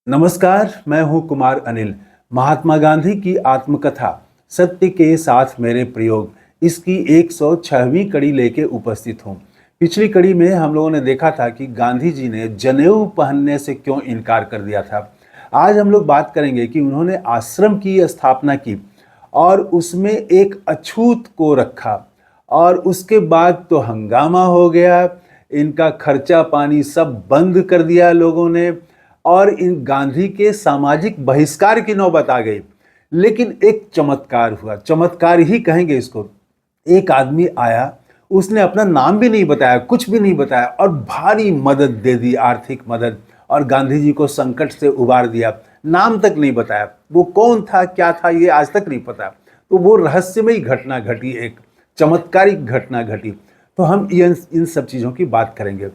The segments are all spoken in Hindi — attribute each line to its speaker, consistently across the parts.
Speaker 1: नमस्कार, मैं हूं कुमार अनिल। महात्मा गांधी की आत्मकथा सत्य के साथ मेरे प्रयोग, इसकी 106वीं कड़ी लेके उपस्थित हूं। पिछली कड़ी में हम लोगों ने देखा था कि गांधी जी ने जनेऊ पहनने से क्यों इनकार कर दिया था। आज हम लोग बात करेंगे कि उन्होंने आश्रम की स्थापना की और उसमें एक अछूत को रखा और उसके बाद तो हंगामा हो गया। इनका खर्चा पानी सब बंद कर दिया लोगों ने और इन गांधी के सामाजिक बहिष्कार की नौबत आ गई। लेकिन एक चमत्कार हुआ, चमत्कार ही कहेंगे इसको। एक आदमी आया, उसने अपना नाम भी नहीं बताया, कुछ भी नहीं बताया और भारी मदद दे दी, आर्थिक मदद, और गांधी जी को संकट से उबार दिया। नाम तक नहीं बताया, वो कौन था क्या था ये आज तक नहीं पता। तो वो रहस्यमयी घटना घटी, एक चमत्कारिक घटना घटी। तो हम इन सब चीज़ों की बात करेंगे।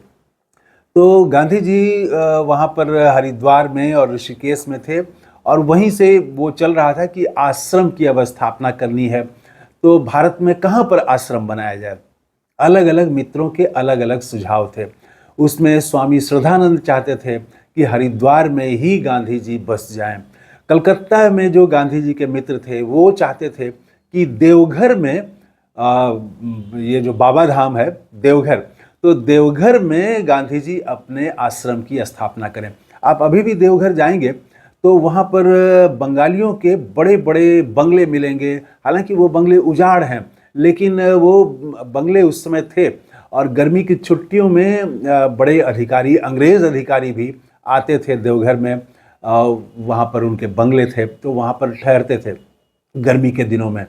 Speaker 1: तो गांधी जी वहाँ पर हरिद्वार में और ऋषिकेश में थे और वहीं से वो चल रहा था कि आश्रम की अब स्थापना करनी है। तो भारत में कहाँ पर आश्रम बनाया जाए, अलग अलग मित्रों के अलग अलग सुझाव थे। उसमें स्वामी श्रद्धानंद चाहते थे कि हरिद्वार में ही गांधी जी बस जाएं। कलकत्ता में जो गांधी जी के मित्र थे वो चाहते थे कि देवघर में ये जो बाबा धाम है देवघर, तो देवघर में गांधी जी अपने आश्रम की स्थापना करें। आप अभी भी देवघर जाएंगे तो वहाँ पर बंगालियों के बड़े बड़े बंगले मिलेंगे। हालांकि वो बंगले उजाड़ हैं, लेकिन वो बंगले उस समय थे और गर्मी की छुट्टियों में बड़े अधिकारी, अंग्रेज़ अधिकारी भी आते थे देवघर में। वहाँ पर उनके बंगले थे तो वहाँ पर ठहरते थे गर्मी के दिनों में।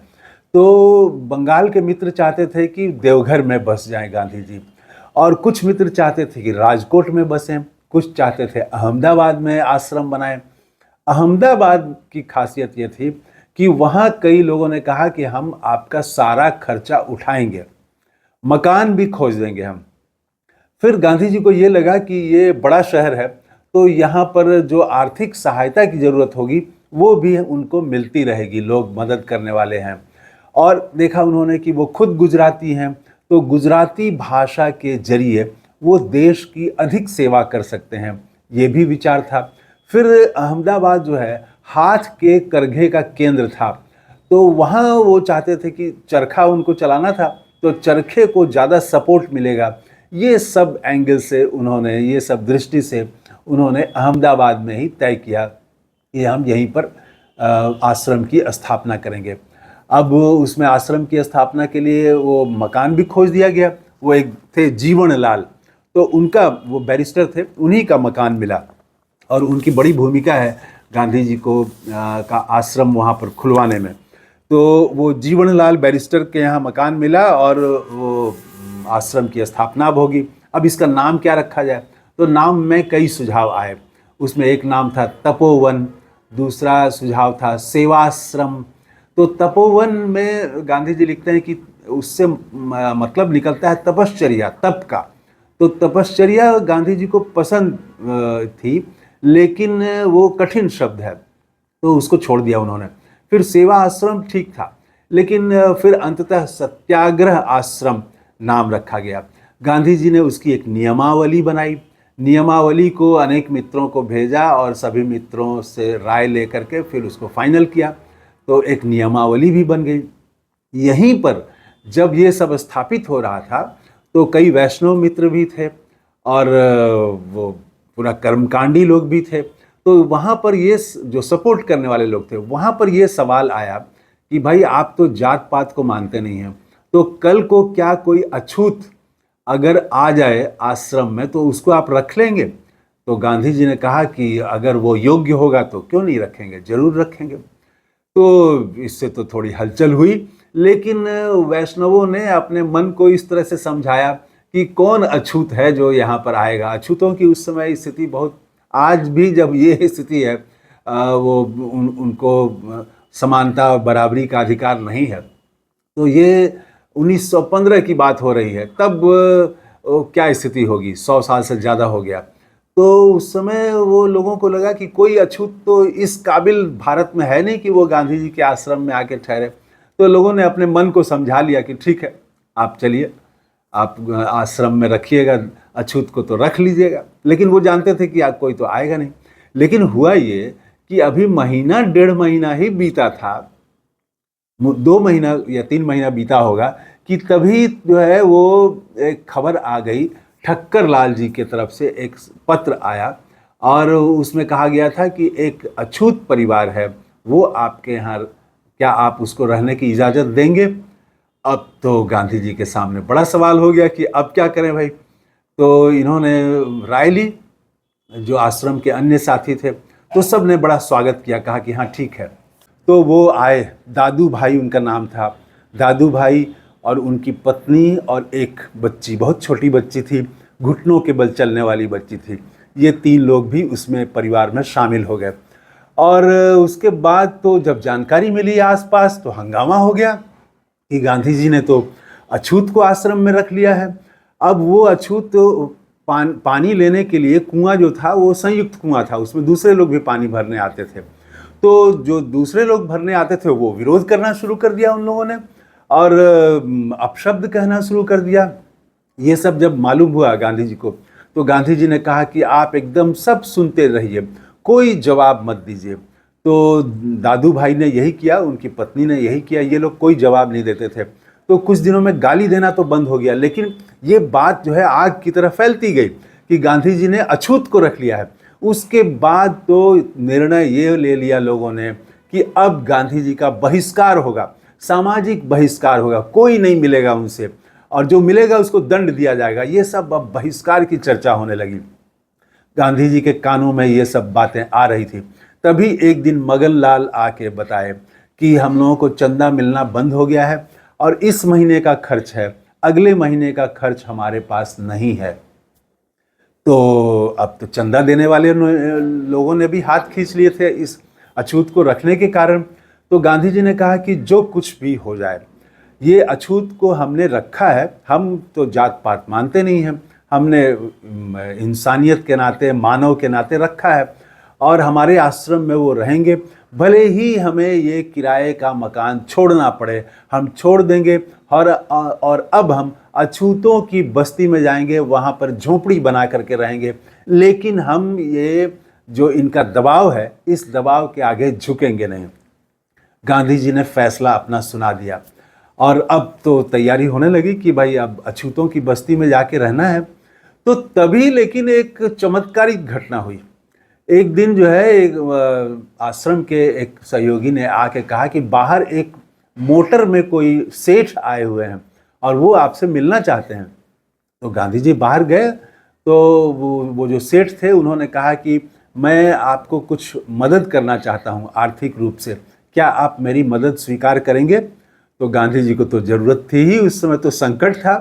Speaker 1: तो बंगाल के मित्र चाहते थे कि देवघर में बस जाएं गांधी जी, और कुछ मित्र चाहते थे कि राजकोट में बसें, कुछ चाहते थे अहमदाबाद में आश्रम बनाएं। अहमदाबाद की खासियत ये थी कि वहाँ कई लोगों ने कहा कि हम आपका सारा खर्चा उठाएंगे, मकान भी खोज देंगे हम। फिर गांधी जी को ये लगा कि ये बड़ा शहर है तो यहाँ पर जो आर्थिक सहायता की ज़रूरत होगी वो भी उनको मिलती रहेगी, लोग मदद करने वाले हैं। और देखा उन्होंने कि वो खुद गुजराती हैं, तो गुजराती भाषा के जरिए वो देश की अधिक सेवा कर सकते हैं, ये भी विचार था। फिर अहमदाबाद जो है हाथ के करघे का केंद्र था, तो वहाँ वो चाहते थे कि चरखा उनको चलाना था तो चरखे को ज़्यादा सपोर्ट मिलेगा। ये सब एंगल से उन्होंने, ये सब दृष्टि से उन्होंने अहमदाबाद में ही तय किया कि हम यहीं पर आश्रम की स्थापना करेंगे। अब उसमें आश्रम की स्थापना के लिए वो मकान भी खोज दिया गया। वो एक थे जीवन लाल, तो उनका, वो बैरिस्टर थे, उन्हीं का मकान मिला और उनकी बड़ी भूमिका है गांधी जी को का आश्रम वहाँ पर खुलवाने में। तो वो जीवन लाल बैरिस्टर के यहाँ मकान मिला और वो आश्रम की स्थापना अब होगी। अब इसका नाम क्या रखा जाए, तो नाम में कई सुझाव आए। उसमें एक नाम था तपोवन, दूसरा सुझाव था सेवाश्रम। तो तपोवन में गांधी जी लिखते हैं कि उससे मतलब निकलता है तपश्चर्या, तप का। तो तपश्चर्या गांधी जी को पसंद थी, लेकिन वो कठिन शब्द है तो उसको छोड़ दिया उन्होंने। फिर सेवा आश्रम ठीक था, लेकिन फिर अंततः सत्याग्रह आश्रम नाम रखा गया। गांधी जी ने उसकी एक नियमावली बनाई, नियमावली को अनेक मित्रों को भेजा और सभी मित्रों से राय लेकर के फिर उसको फाइनल किया, तो एक नियमावली भी बन गई। यहीं पर जब ये सब स्थापित हो रहा था तो कई वैष्णव मित्र भी थे और वो पूरा कर्मकांडी लोग भी थे। तो वहाँ पर ये जो सपोर्ट करने वाले लोग थे, वहाँ पर ये सवाल आया कि भाई आप तो जात पात को मानते नहीं हैं, तो कल को क्या कोई अछूत अगर आ जाए आश्रम में तो उसको आप रख लेंगे? तो गांधी जी ने कहा कि अगर वो योग्य होगा तो क्यों नहीं रखेंगे, जरूर रखेंगे। तो इससे तो थोड़ी हलचल हुई, लेकिन वैष्णवों ने अपने मन को इस तरह से समझाया कि कौन अछूत है जो यहाँ पर आएगा। अछूतों की उस समय स्थिति बहुत, आज भी जब ये स्थिति है वो उनको समानता और बराबरी का अधिकार नहीं है। तो ये 1915 की बात हो रही है, तब क्या स्थिति होगी, 100 साल से ज़्यादा हो गया। तो उस समय वो लोगों को लगा कि कोई अछूत तो इस काबिल भारत में है नहीं कि वो गांधी जी के आश्रम में आके ठहरे। तो लोगों ने अपने मन को समझा लिया कि ठीक है, आप चलिए, आप आश्रम में रखिएगा, अछूत को तो रख लीजिएगा। लेकिन वो जानते थे कि कोई तो आएगा नहीं। लेकिन हुआ ये कि अभी महीना 1.5 महीना ही बीता था, 2 महीना या 3 महीना बीता होगा कि तभी जो है वो एक खबर आ गई, ठक्कर लाल जी के तरफ से एक पत्र आया और उसमें कहा गया था कि एक अछूत परिवार है, वो आपके यहाँ, क्या आप उसको रहने की इजाज़त देंगे? अब तो गांधी जी के सामने बड़ा सवाल हो गया कि अब क्या करें भाई। तो इन्होंने राय ली, जो आश्रम के अन्य साथी थे, तो सब ने बड़ा स्वागत किया, कहा कि हाँ ठीक है। तो वो आए, दादू भाई उनका नाम था, दादू भाई और उनकी पत्नी और एक बच्ची, बहुत छोटी बच्ची थी, घुटनों के बल चलने वाली बच्ची थी। ये 3 लोग भी उसमें परिवार में शामिल हो गए। और उसके बाद तो जब जानकारी मिली आसपास तो हंगामा हो गया कि गांधी जी ने तो अछूत को आश्रम में रख लिया है। अब वो अछूत पानी लेने के लिए कुआं जो था वो संयुक्त कुआं था, उसमें दूसरे लोग भी पानी भरने आते थे। तो जो दूसरे लोग भरने आते थे वो विरोध करना शुरू कर दिया उन लोगों ने और अपशब्द कहना शुरू कर दिया। ये सब जब मालूम हुआ गांधी जी को, तो गांधी जी ने कहा कि आप एकदम सब सुनते रहिए, कोई जवाब मत दीजिए। तो दादू भाई ने यही किया, उनकी पत्नी ने यही किया, ये लोग कोई जवाब नहीं देते थे। तो कुछ दिनों में गाली देना तो बंद हो गया, लेकिन ये बात जो है आग की तरह फैलती गई कि गांधी जी ने अछूत को रख लिया है। उसके बाद तो निर्णय ये ले लिया लोगों ने कि अब गांधी जी का बहिष्कार होगा, सामाजिक बहिष्कार होगा, कोई नहीं मिलेगा उनसे, और जो मिलेगा उसको दंड दिया जाएगा। ये सब अब बहिष्कार की चर्चा होने लगी। गांधी जी के कानों में ये सब बातें आ रही थी। तभी एक दिन मगन लाल आके बताए कि हम लोगों को चंदा मिलना बंद हो गया है और इस महीने का खर्च है, अगले महीने का खर्च हमारे पास नहीं है। तो अब तो चंदा देने वाले लोगों ने भी हाथ खींच लिए थे इस अछूत को रखने के कारण। तो गांधी जी ने कहा कि जो कुछ भी हो जाए, ये अछूत को हमने रखा है, हम तो जात पात मानते नहीं हैं, हमने इंसानियत के नाते, मानव के नाते रखा है और हमारे आश्रम में वो रहेंगे, भले ही हमें ये किराए का मकान छोड़ना पड़े, हम छोड़ देंगे। और अब हम अछूतों की बस्ती में जाएंगे, वहाँ पर झोपड़ी बना करके रहेंगे, लेकिन हम ये जो इनका दबाव है, इस दबाव के आगे झुकेंगे नहीं। गांधी जी ने फैसला अपना सुना दिया और अब तो तैयारी होने लगी कि भाई अब अछूतों की बस्ती में जाके रहना है। तो तभी लेकिन एक चमत्कारिक घटना हुई। एक दिन जो है एक आश्रम के एक सहयोगी ने आके कहा कि बाहर एक मोटर में कोई सेठ आए हुए हैं और वो आपसे मिलना चाहते हैं। तो गांधी जी बाहर गए तो वो जो सेठ थे उन्होंने कहा कि मैं आपको कुछ मदद करना चाहता हूँ आर्थिक रूप से, क्या आप मेरी मदद स्वीकार करेंगे? तो गांधी जी को तो ज़रूरत थी ही, उस समय तो संकट था।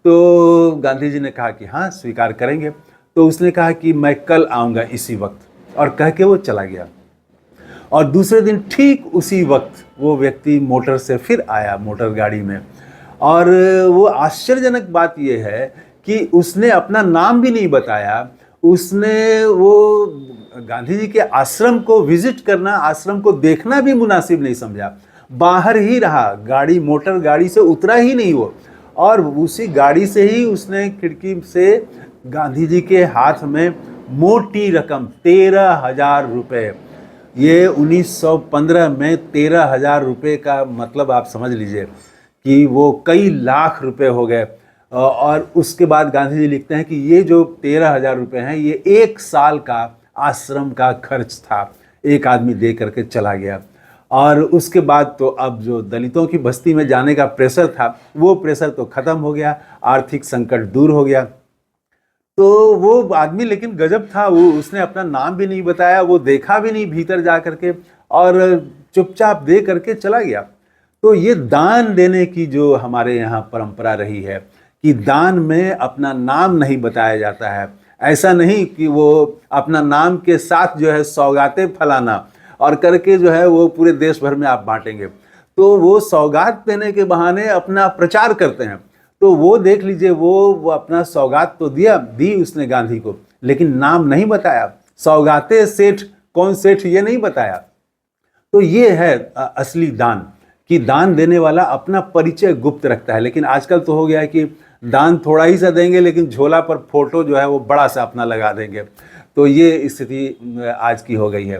Speaker 1: तो गांधी जी ने कहा कि हाँ स्वीकार करेंगे। तो उसने कहा कि मैं कल आऊँगा इसी वक्त, और कह के वो चला गया। और दूसरे दिन ठीक उसी वक्त वो व्यक्ति मोटर से फिर आया, मोटर गाड़ी में। और वो आश्चर्यजनक बात ये है कि उसने अपना नाम भी नहीं बताया, उसने वो गांधी जी के आश्रम को विजिट करना, आश्रम को देखना भी मुनासिब नहीं समझा, बाहर ही रहा, गाड़ी, मोटर गाड़ी से उतरा ही नहीं वो, और उसी गाड़ी से ही उसने खिड़की से गांधी जी के हाथ में मोटी रकम 13,000 रुपये, ये 1915 में 13,000 रुपये का मतलब आप समझ लीजिए कि वो कई लाख रुपए हो गए। और उसके बाद गांधी जी लिखते हैं कि ये जो 13,000 रुपये हैं ये 1 साल का आश्रम का खर्च था, एक आदमी दे करके चला गया। और उसके बाद तो अब जो दलितों की बस्ती में जाने का प्रेशर था, वो प्रेशर तो ख़त्म हो गया, आर्थिक संकट दूर हो गया। तो वो आदमी लेकिन गजब था, वो उसने अपना नाम भी नहीं बताया, वो देखा भी नहीं भीतर जा करके, और चुपचाप दे करके चला गया। तो ये दान देने की जो हमारे यहाँ परंपरा रही है कि दान में अपना नाम नहीं बताया जाता है, ऐसा नहीं कि वो अपना नाम के साथ जो है सौगातें फलाना और करके जो है वो पूरे देश भर में आप बांटेंगे, तो वो सौगात देने के बहाने अपना प्रचार करते हैं। तो वो देख लीजिए, वो अपना सौगात तो दी उसने गांधी को, लेकिन नाम नहीं बताया, सौगाते सेठ, कौन सेठ ये नहीं बताया। तो ये है असली दान, कि दान देने वाला अपना परिचय गुप्त रखता है। लेकिन आजकल तो हो गया है कि दान थोड़ा ही सा देंगे, लेकिन झोला पर फोटो जो है वो बड़ा सा अपना लगा देंगे। तो ये स्थिति आज की हो गई है।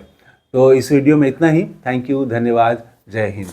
Speaker 1: तो इस वीडियो में इतना ही। थैंक यू, धन्यवाद, जय हिंद।